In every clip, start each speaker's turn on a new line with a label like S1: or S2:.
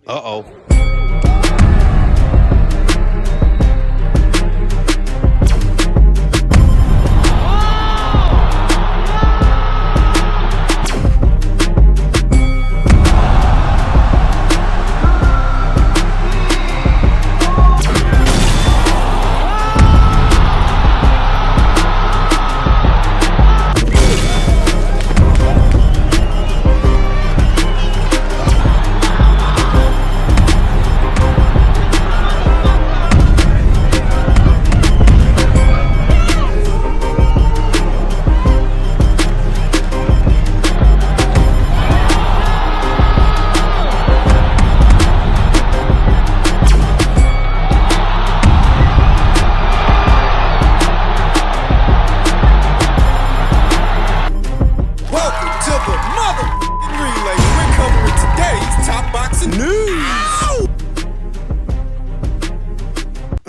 S1: Uh-oh.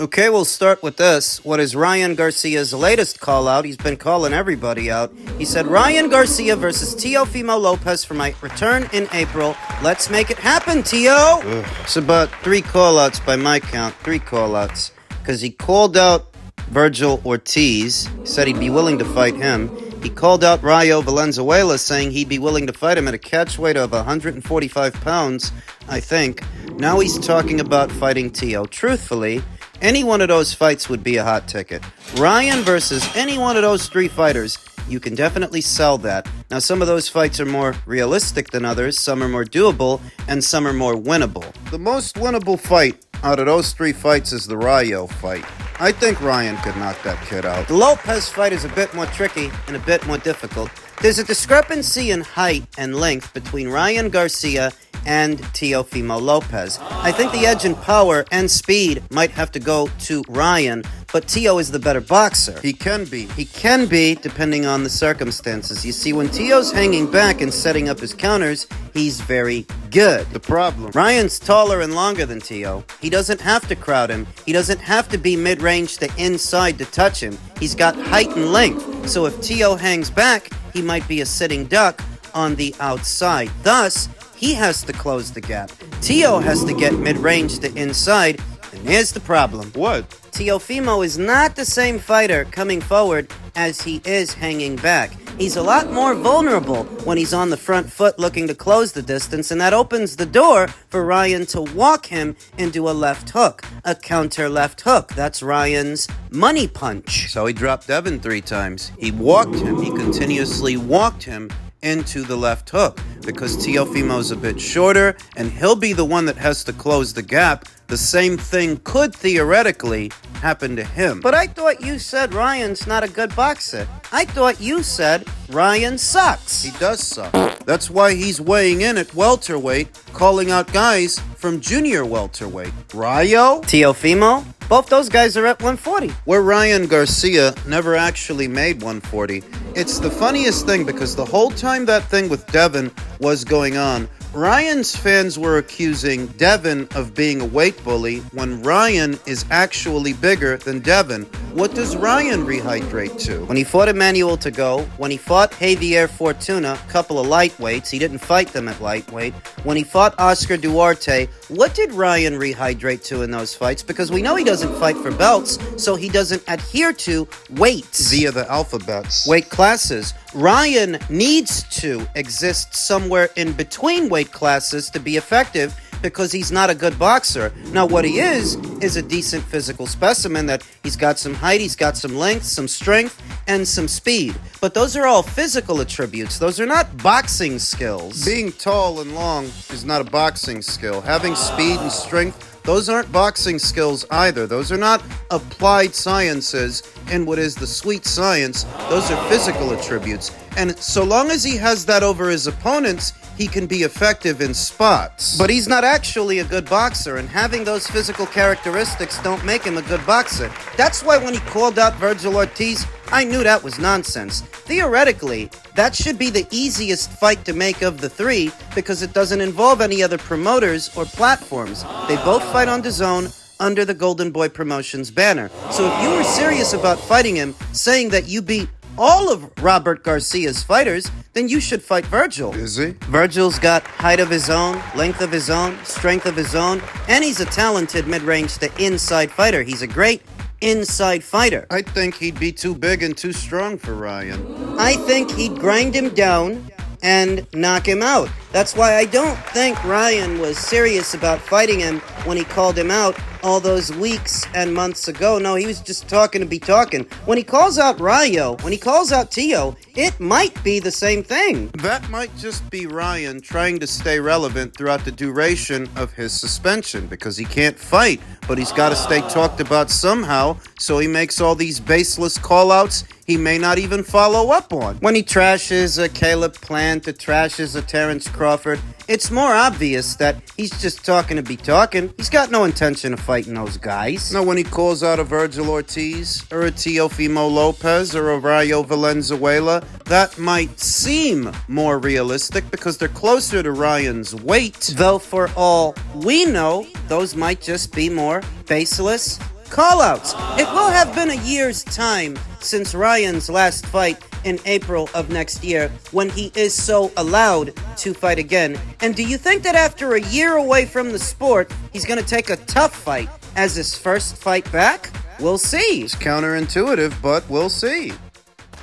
S2: Okay, we'll start with this. What is Ryan Garcia's latest call-out? He's been calling everybody out. He said, Ryan Garcia versus Teofimo Lopez for my return in April. Let's make it happen, Teo! It's about 3 call-outs by my count. 3 call-outs. Because he called out Virgil Ortiz. He said he'd be willing to fight him. He called out Rayo Valenzuela, saying he'd be willing to fight him at a catch weight of 145 pounds, I think. Now he's talking about fighting Teo. Truthfully, any one of those fights would be a hot ticket. Ryan versus any one of those 3 fighters, you can definitely sell that. Now, some of those fights are more realistic than others, some are more doable, and some are more winnable. The most winnable fight out of those 3 fights is the Rayo fight. I think Ryan could knock that kid out. The Lopez fight is a bit more tricky and a bit more difficult. There's a discrepancy in height and length between Ryan Garcia and Teofimo Lopez. I think the edge in power and speed might have to go to Ryan, but Teo is the better boxer. He can be, depending on the circumstances. You see, when Teo's hanging back and setting up his counters, he's very good. The problem, Ryan's taller and longer than Teo. He doesn't have to crowd him. He doesn't have to be mid-range to inside to touch him. He's got height and length. So if Teo hangs back, he might be a sitting duck on the outside. Thus, he has to close the gap. Teo has to get mid-range to inside, and here's the problem.
S1: What?
S2: Teofimo is not the same fighter coming forward as he is hanging back. He's a lot more vulnerable when he's on the front foot looking to close the distance, and that opens the door for Ryan to walk him into a left hook, a counter left hook. That's Ryan's money punch. So he dropped Devin 3 times. He walked him. He continuously walked him into the left hook because Teofimo's a bit shorter and he'll be the one that has to close the gap. The same thing could theoretically happen to him. But I thought you said Ryan's not a good boxer. I thought you said Ryan sucks. He does suck. That's why he's weighing in at welterweight, calling out guys from junior welterweight. Rayo? Teofimo? Both those guys are at 140. Where Ryan Garcia never actually made 140. It's the funniest thing because the whole time that thing with Devin was going on, Ryan's fans were accusing Devin of being a weight bully when Ryan is actually bigger than Devin. What does Ryan rehydrate to? When he fought Emmanuel Tago, when he fought Javier Fortuna, a couple of lightweights, he didn't fight them at lightweight. When he fought Oscar Duarte, what did Ryan rehydrate to in those fights? Because we know he doesn't fight for belts, so he doesn't adhere to weights. Via the alphabets. Weight classes. Ryan needs to exist somewhere in between weight classes to be effective because he's not a good boxer. Now, what he is a decent physical specimen that he's got some height, he's got some length, some strength, and some speed. But those are all physical attributes. Those are not boxing skills. Being tall and long is not a boxing skill. Having speed and strength, those aren't boxing skills either. Those are not applied sciences in what is the sweet science. Those are physical attributes. And so long as he has that over his opponents, he can be effective in spots. But he's not actually a good boxer, and having those physical characteristics don't make him a good boxer. That's why when he called out Virgil Ortiz, I knew that was nonsense. Theoretically, that should be the easiest fight to make of the 3 because it doesn't involve any other promoters or platforms. They both fight on DAZN under the Golden Boy Promotions banner. So if you were serious about fighting him, saying that you beat all of Robert Garcia's fighters, then you should fight Virgil.
S1: Is he?
S2: Virgil's got height of his own, length of his own, strength of his own, and he's a talented mid-range to inside fighter. He's a great inside fighter.
S1: I think he'd be too big and too strong for Ryan.
S2: I think he'd grind him down and knock him out. That's why I don't think Ryan was serious about fighting him when he called him out all those weeks and months ago. No, he was just talking to be talking. When he calls out Rayo, when he calls out Tio, it might be the same thing.
S1: That might just be Ryan trying to stay relevant throughout the duration of his suspension because he can't fight, but he's got to stay talked about somehow, so he makes all these baseless call-outs he may not even follow up on.
S2: When he trashes a Caleb Plant, or trashes a Terrence Crawford, it's more obvious that he's just talking to be talking. He's got no intention of fighting those guys.
S1: No, when he calls out a Virgil Ortiz, or a Teofimo Lopez, or a Rayo Valenzuela, that might seem more realistic because they're closer to Ryan's weight.
S2: Though for all we know, those might just be more baseless call-outs. It will have been a year's time since Ryan's last fight in April of next year, when he is so allowed to fight again. And do you think that after a year away from the sport, he's going to take a tough fight as his first fight back? We'll see.
S1: It's counterintuitive, but we'll see.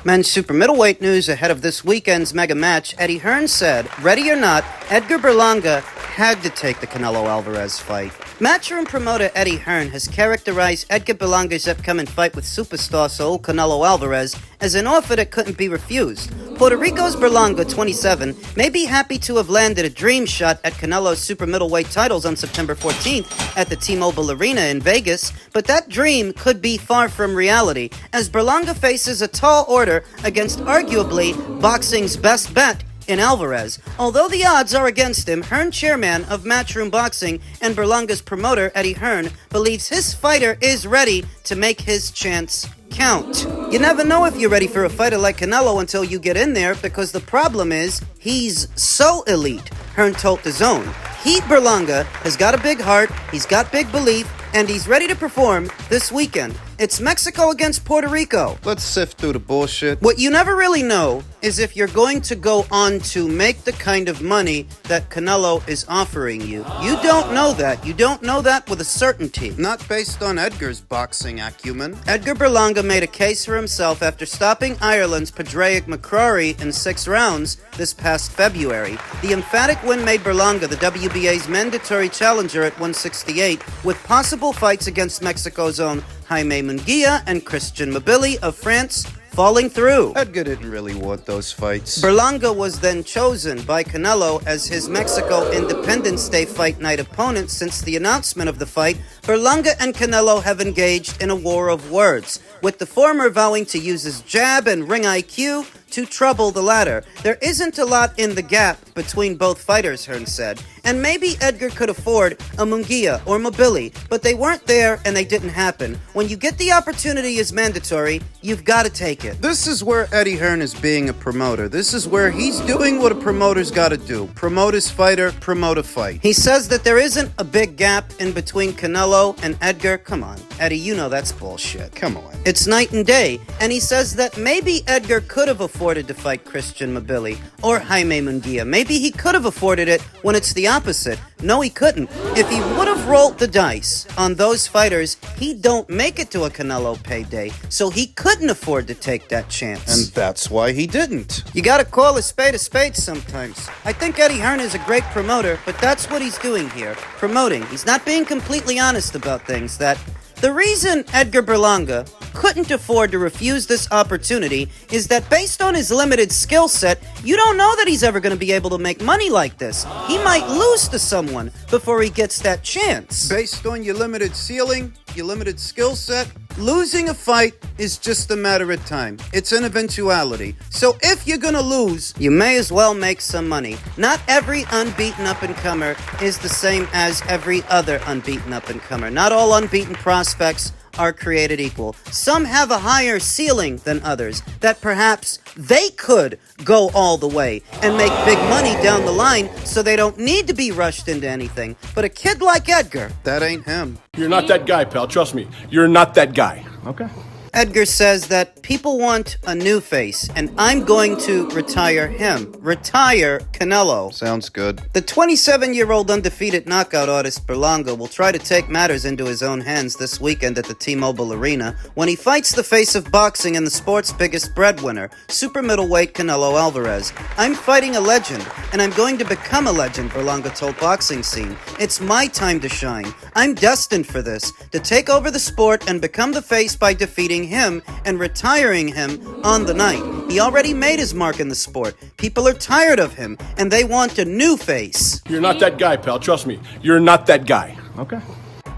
S2: Men's super middleweight news ahead of this weekend's mega match. Eddie Hearn said, ready or not, Edgar Berlanga had to take the Canelo Alvarez fight. Matchroom promoter Eddie Hearn has characterized Edgar Berlanga's upcoming fight with superstar Saul Canelo Alvarez as an offer that couldn't be refused. Puerto Rico's Berlanga, 27, may be happy to have landed a dream shot at Canelo's super middleweight titles on September 14th at the T-Mobile Arena in Vegas, but that dream could be far from reality as Berlanga faces a tall order against arguably boxing's best bet in Alvarez. Although the odds are against him, Hearn, chairman of Matchroom Boxing and Berlanga's promoter Eddie Hearn, believes his fighter is ready to make his chance count. You never know if you're ready for a fighter like Canelo until you get in there, because the problem is he's so elite, Hearn told DAZN. He, Berlanga, has got a big heart, he's got big belief, and he's ready to perform this weekend. It's Mexico against Puerto Rico.
S1: Let's sift through the bullshit.
S2: What you never really know is if you're going to go on to make the kind of money that Canelo is offering you. You don't know that. You don't know that with a certainty.
S1: Not based on Edgar's boxing acumen.
S2: Edgar Berlanga made a case for himself after stopping Ireland's Padraig McCrory in 6 rounds this past February. The emphatic win made Berlanga the WBA's mandatory challenger at 168, with possible fights against Mexico's own Jaime Munguia and Christian Mabili of France falling through.
S1: Edgar didn't really want those fights.
S2: Berlanga was then chosen by Canelo as his Mexico Independence Day fight night opponent. Since the announcement of the fight, Berlanga and Canelo have engaged in a war of words, with the former vowing to use his jab and ring IQ to trouble the latter. There isn't a lot in the gap between both fighters, Hearn said, and maybe Edgar could afford a Munguia or Mabili, but they weren't there and they didn't happen. When you get the opportunity as mandatory, you've got to take it.
S1: This is where Eddie Hearn is being a promoter. This is where he's doing what a promoter's got to do. Promote his fighter, promote a fight.
S2: He says that there isn't a big gap in between Canelo and Edgar. Come on, Eddie, you know that's bullshit.
S1: Come on.
S2: It's night and day. And he says that maybe Edgar could have afforded to fight Christian Mabili or Jaime Munguia. Maybe he could have afforded it when it's the opposite. No, he couldn't. If he would have rolled the dice on those fighters, he don't make it to a Canelo payday. So he couldn't afford to take that chance.
S1: And that's why he didn't.
S2: You gotta call a spade sometimes. I think Eddie Hearn is a great promoter, but that's what he's doing here. Promoting. He's not being completely honest about things. That the reason Edgar Berlanga couldn't afford to refuse this opportunity is that based on his limited skill set, you don't know that he's ever going to be able to make money like this. He might lose to someone before he gets that chance.
S1: Based on your limited ceiling, your limited skill set, losing a fight is just a matter of time. It's an eventuality. So if you're gonna lose,
S2: you may as well make some money. Not every unbeaten up-and-comer is the same as every other unbeaten up-and-comer. Not all unbeaten prospects are created equal. Some have a higher ceiling than others, that perhaps they could go all the way and make big money down the line so they don't need to be rushed into anything. But a kid like Edgar,
S1: that ain't him.
S3: You're not that guy, pal. Trust me. You're not that guy. Okay?
S2: Edgar says that people want a new face, and I'm going to retire him. Retire Canelo.
S1: Sounds good.
S2: The 27-year-old undefeated knockout artist Berlanga will try to take matters into his own hands this weekend at the T-Mobile Arena when he fights the face of boxing and the sport's biggest breadwinner, super middleweight Canelo Alvarez. I'm fighting a legend, and I'm going to become a legend, Berlanga told Boxing Scene. It's my time to shine. I'm destined for this, to take over the sport and become the face by defeating him and retiring him on the night. He already made his mark in the sport. People are tired of him, and they want a new face.
S3: You're not that guy, pal. Trust me. You're not that guy. Okay?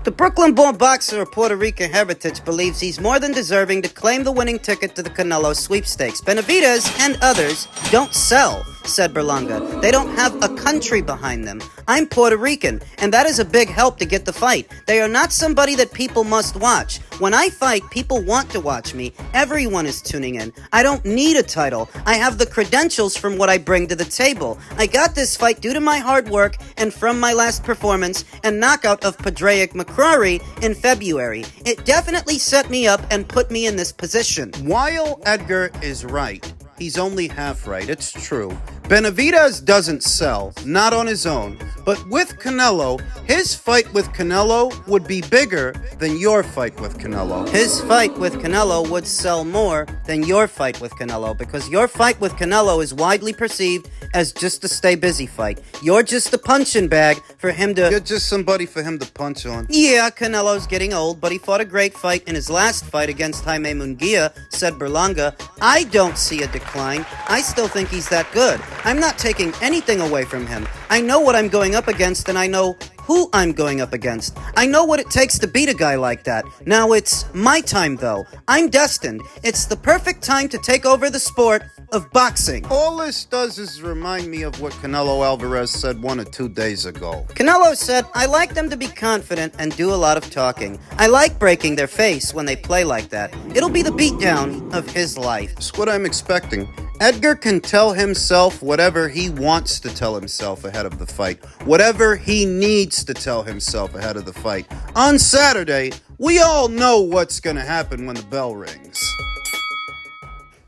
S2: The Brooklyn-born boxer of Puerto Rican heritage believes he's more than deserving to claim the winning ticket to the Canelo sweepstakes. Benavidez and others don't sell, said Berlanga. They don't have a country behind them. I'm Puerto Rican, and that is a big help to get the fight. They are not somebody that people must watch. When I fight, people want to watch me. Everyone is tuning in. I don't need a title. I have the credentials from what I bring to the table. I got this fight due to my hard work and from my last performance and knockout of Padraig McCrory in February. It definitely set me up and put me in this position.
S1: While Edgar is right, he's only half right. It's true. Benavidez doesn't sell, not on his own. But with Canelo, his fight with Canelo would be bigger than your fight with Canelo.
S2: His fight with Canelo would sell more than your fight with Canelo because your fight with Canelo is widely perceived as just a stay busy fight. You're just a punching bag for him to...
S1: You're just somebody for him to punch on.
S2: Yeah, Canelo's getting old, but he fought a great fight in his last fight against Jaime Munguia, said Berlanga. I don't see a decline. I still think he's that good. I'm not taking anything away from him. I know what I'm going up against, and I know who I'm going up against. I know what it takes to beat a guy like that. Now it's my time, though. I'm destined. It's the perfect time to take over the sport of boxing.
S1: All this does is remind me of what Canelo Alvarez said 1 or 2 days ago.
S2: Canelo said, I like them to be confident and do a lot of talking. I like breaking their face when they play like that. It'll be the beatdown of his life.
S1: That's what I'm expecting. Edgar can tell himself whatever he wants to tell himself ahead of the fight. Whatever he needs to tell himself ahead of the fight. On Saturday, we all know what's going to happen when the bell rings.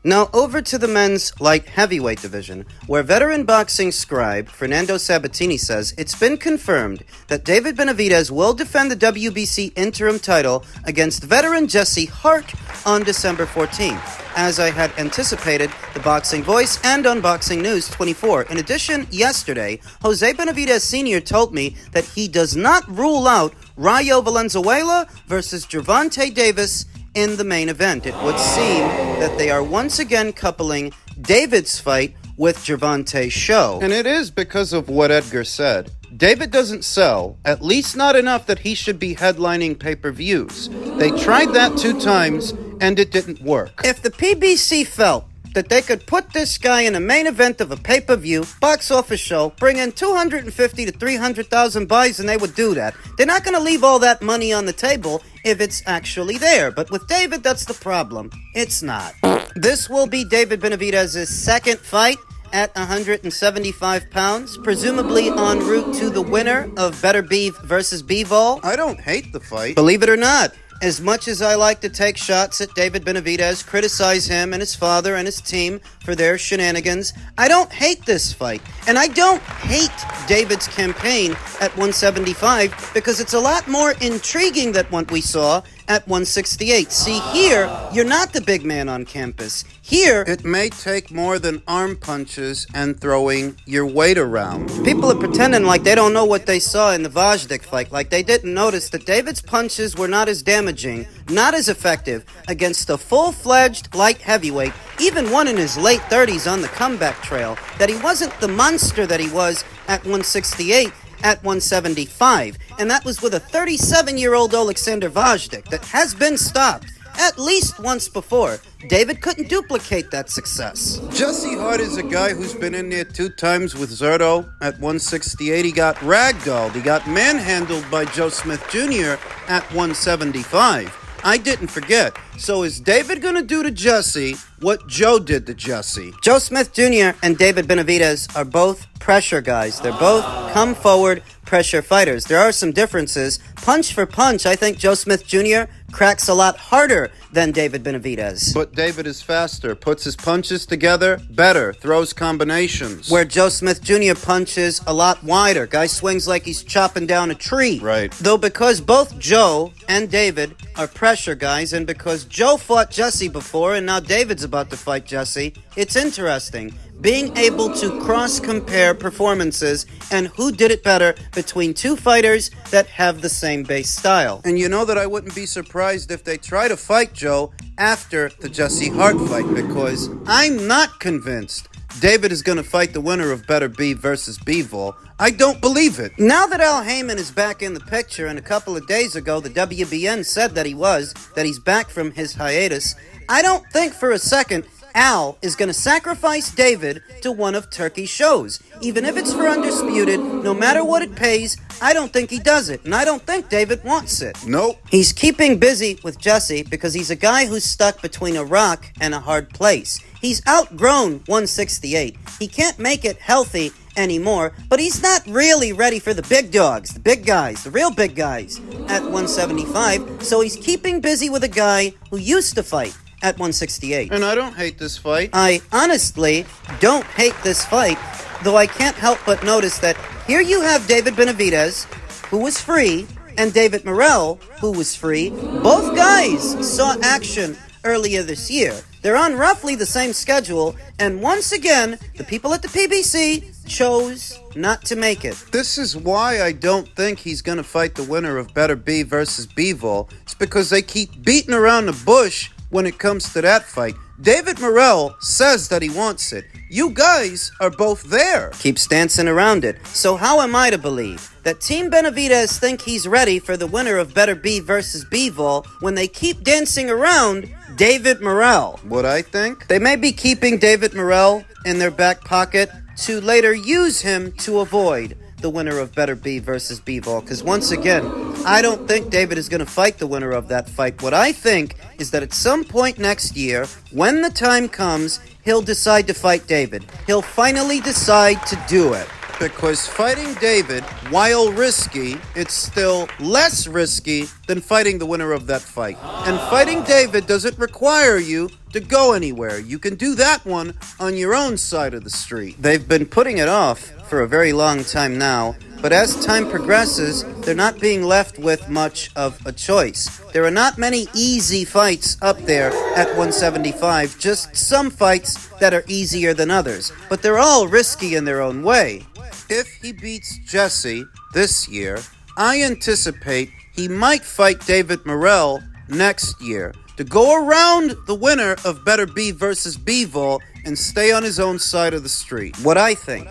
S2: Now over to the men's light heavyweight division, where veteran boxing scribe Fernando Sabatini says it's been confirmed that David Benavidez will defend the WBC interim title against veteran Jesse Hart on December 14th. As I had anticipated, the Boxing Voice and Unboxing News 24. In addition, yesterday, Jose Benavidez Sr. told me that he does not rule out Rayo Valenzuela versus Gervonta Davis in the main event. It would seem that they are once again coupling David's fight with Gervonta's show.
S1: And it is because of what Edgar said. David doesn't sell, at least not enough that he should be headlining pay-per-views. They tried that 2 times, and it didn't work.
S2: If the PBC felt that they could put this guy in a main event of a pay-per-view, box office show, bring in 250 to 300,000 buys, and they would do that. They're not going to leave all that money on the table if it's actually there. But with David, that's the problem. It's not. This will be David Benavidez's second fight at 175 pounds, presumably en route to the winner of Better Beef versus Bivol.
S1: I don't hate the fight.
S2: Believe it or not, as much as I like to take shots at David Benavidez, criticize him and his father and his team for their shenanigans, I don't hate this fight. And I don't hate David's campaign at 175 because it's a lot more intriguing than what we saw at 168. See, here, you're not the big man on campus. Here,
S1: it may take more than arm punches and throwing your weight around.
S2: People are pretending like they don't know what they saw in the Vajdik fight, like they didn't notice that David's punches were not as damaging, not as effective against a full-fledged light heavyweight, even one in his late 30s on the comeback trail, that he wasn't the monster that he was at 168, at 175, and that was with a 37-year-old Alexander Vajdik that has been stopped at least once before. David couldn't duplicate that success.
S1: Jesse Hart is a guy who's been in there 2 times with Zerto at 168. He got ragdolled. He got manhandled by Joe Smith Jr. at 175. I didn't forget. So is David going to do to Jesse what Joe did to Jesse?
S2: Joe Smith Jr. and David Benavidez are both pressure guys. They're both come forward pressure fighters. There are some differences. Punch for punch, I think Joe Smith Jr. cracks a lot harder than David Benavidez.
S1: But David is faster, puts his punches together better, throws combinations.
S2: Where Joe Smith Jr. punches a lot wider. Guy swings like he's chopping down a tree.
S1: Right.
S2: Though because both Joe and David are pressure guys, and because Joe fought Jesse before and now David's about to fight Jesse, it's interesting. Being able to cross-compare performances and who did it better between two fighters that have the same base style.
S1: And you know that I wouldn't be surprised if they try to fight Joe after the Jesse Hart fight, because I'm not convinced David is going to fight the winner of Better B versus Bivol. I don't believe it.
S2: Now that Al Heyman is back in the picture, and a couple of days ago the WBN said that he's back from his hiatus, I don't think for a second Al is going to sacrifice David to one of Turkey's shows. Even if it's for Undisputed, no matter what it pays, I don't think he does it, and I don't think David wants it.
S1: Nope.
S2: He's keeping busy with Jesse because he's a guy who's stuck between a rock and a hard place. He's outgrown 168. He can't make it healthy anymore, but he's not really ready for the big dogs, the big guys, the real big guys at 175, so he's keeping busy with a guy who used to fight at 168.
S1: And I don't hate this fight.
S2: I honestly don't hate this fight, though I can't help but notice that here you have David Benavidez, who was free, and David Morrell, who was free. Both guys saw action earlier this year. They're on roughly the same schedule, and once again, the people at the PBC chose not to make it.
S1: This is why I don't think he's going to fight the winner of Better B versus Bivol. It's because they keep beating around the bush when it comes to that fight. David Morrell says that he wants it. You guys are both there.
S2: Keeps dancing around it. So how am I to believe that Team Benavidez think he's ready for the winner of Better B versus Bivol when they keep dancing around David Morrell?
S1: What I think?
S2: They may be keeping David Morrell in their back pocket to later use him to avoid the winner of Better B versus Bivol, because once again, I don't think David is going to fight the winner of that fight. What I think is that at some point next year, when the time comes, he'll decide to fight David. He'll finally decide to do it.
S1: Because fighting David, while risky, it's still less risky than fighting the winner of that fight. And fighting David doesn't require you to go anywhere. You can do that one on your own side of the street.
S2: They've been putting it off for a very long time now, but as time progresses, they're not being left with much of a choice. There are not many easy fights up there at 175, just some fights that are easier than others, but they're all risky in their own way.
S1: If he beats Jesse this year, I anticipate he might fight David Morrell next year to go around the winner of Better B versus Bivol and stay on his own side of the street.
S2: What I think,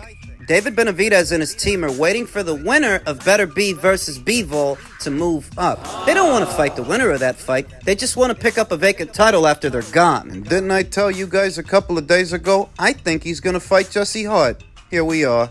S2: David Benavidez and his team are waiting for the winner of Better B versus Bivol to move up. They don't want to fight the winner of that fight. They just want to pick up a vacant title after they're gone.
S1: And didn't I tell you guys a couple of days ago, I think he's going to fight Jesse Hart? Here we are.